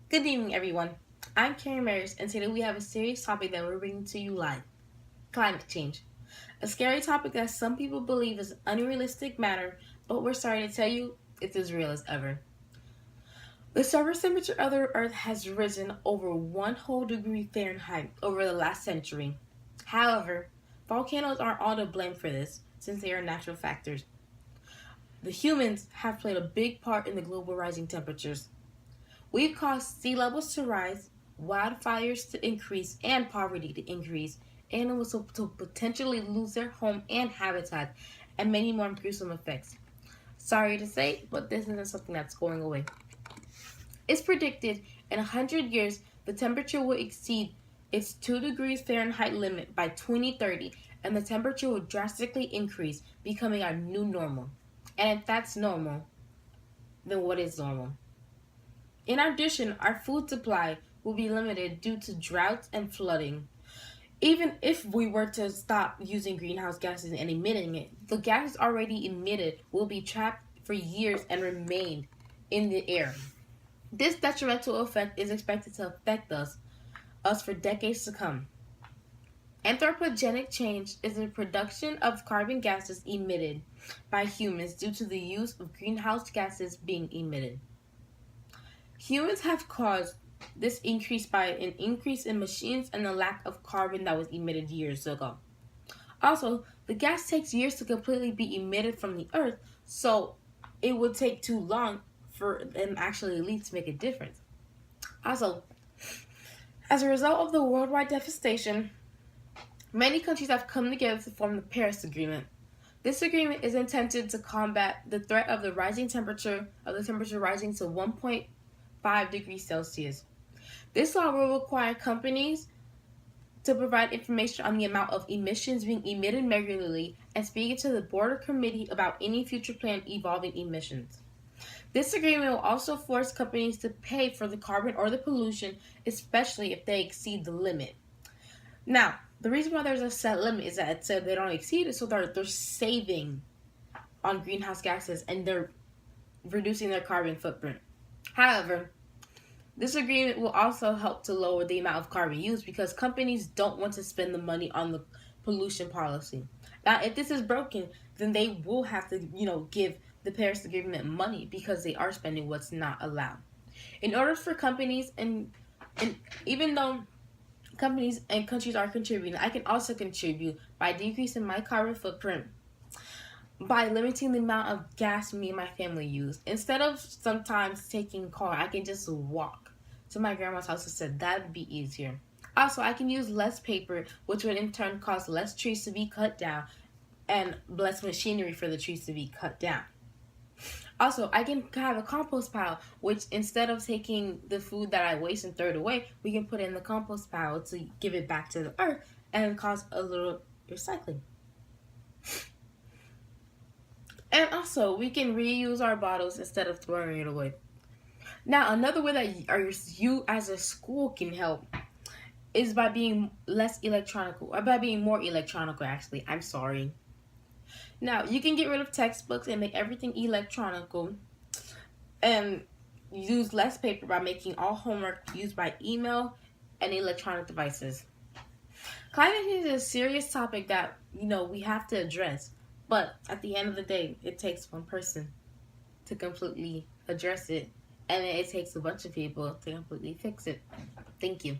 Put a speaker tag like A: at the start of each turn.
A: Good evening, everyone. I'm Karen Maris, and today we have a serious topic that we're bringing to you live: climate change. A scary topic that some people believe is an unrealistic matter, but we're sorry to tell you it's as real as ever. The surface temperature of the Earth has risen over 1 whole degree Fahrenheit over the last century. However, volcanoes aren't all to blame for this, since they are natural factors. The humans have played a big part in the global rising temperatures. We've caused sea levels to rise, wildfires to increase, and poverty to increase, animals to potentially lose their home and habitat, and many more gruesome effects. Sorry to say, but this isn't something that's going away. It's predicted in 100 years the temperature will exceed its 2 degrees Fahrenheit limit by 2030, and the temperature will drastically increase, becoming our new normal. And if that's normal, then what is normal? In addition, our food supply will be limited due to droughts and flooding. Even if we were to stop using greenhouse gases and emitting it, the gases already emitted will be trapped for years and remain in the air. This detrimental effect is expected to affect us for decades to come. Anthropogenic change is the production of carbon gases emitted by humans due to the use of greenhouse gases being emitted. Humans have caused this increase by an increase in machines and the lack of carbon that was emitted years ago. Also, the gas takes years to completely be emitted from the earth, so it would take too long for them actually at least to make a difference. Also, as a result of the worldwide devastation, many countries have come together to form the Paris Agreement. This agreement is intended to combat the threat of the temperature rising to 1.5 degrees Celsius. This law will require companies to provide information on the amount of emissions being emitted regularly and speak to the Border Committee about any future planned evolving emissions. This agreement will also force companies to pay for the carbon or the pollution, especially if they exceed the limit. Now, the reason why there's a set limit is that it said they don't exceed it, so they're saving on greenhouse gases and they're reducing their carbon footprint. However, this agreement will also help to lower the amount of carbon used because companies don't want to spend the money on the pollution policy. Now, if this is broken, then they will have to, give the Paris Agreement money because they are spending what's not allowed. In order for companies and even though companies and countries are contributing, I can also contribute by decreasing my carbon footprint by limiting the amount of gas me and my family use. Instead of sometimes taking a car, I can just walk to my grandma's house instead. That would be easier. Also, I can use less paper, which would in turn cause less trees to be cut down and less machinery for the trees to be cut down. Also, I can have a compost pile, which instead of taking the food that I waste and throw it away, we can put it in the compost pile to give it back to the earth and cause a little recycling. And also, we can reuse our bottles instead of throwing it away. Now, another way that you as a school can help is by being by being more electronical, actually. I'm sorry. Now, you can get rid of textbooks and make everything electronical and use less paper by making all homework used by email and electronic devices. Climate change is a serious topic that, we have to address. But at the end of the day, it takes one person to completely address it, and it takes a bunch of people to completely fix it. Thank you.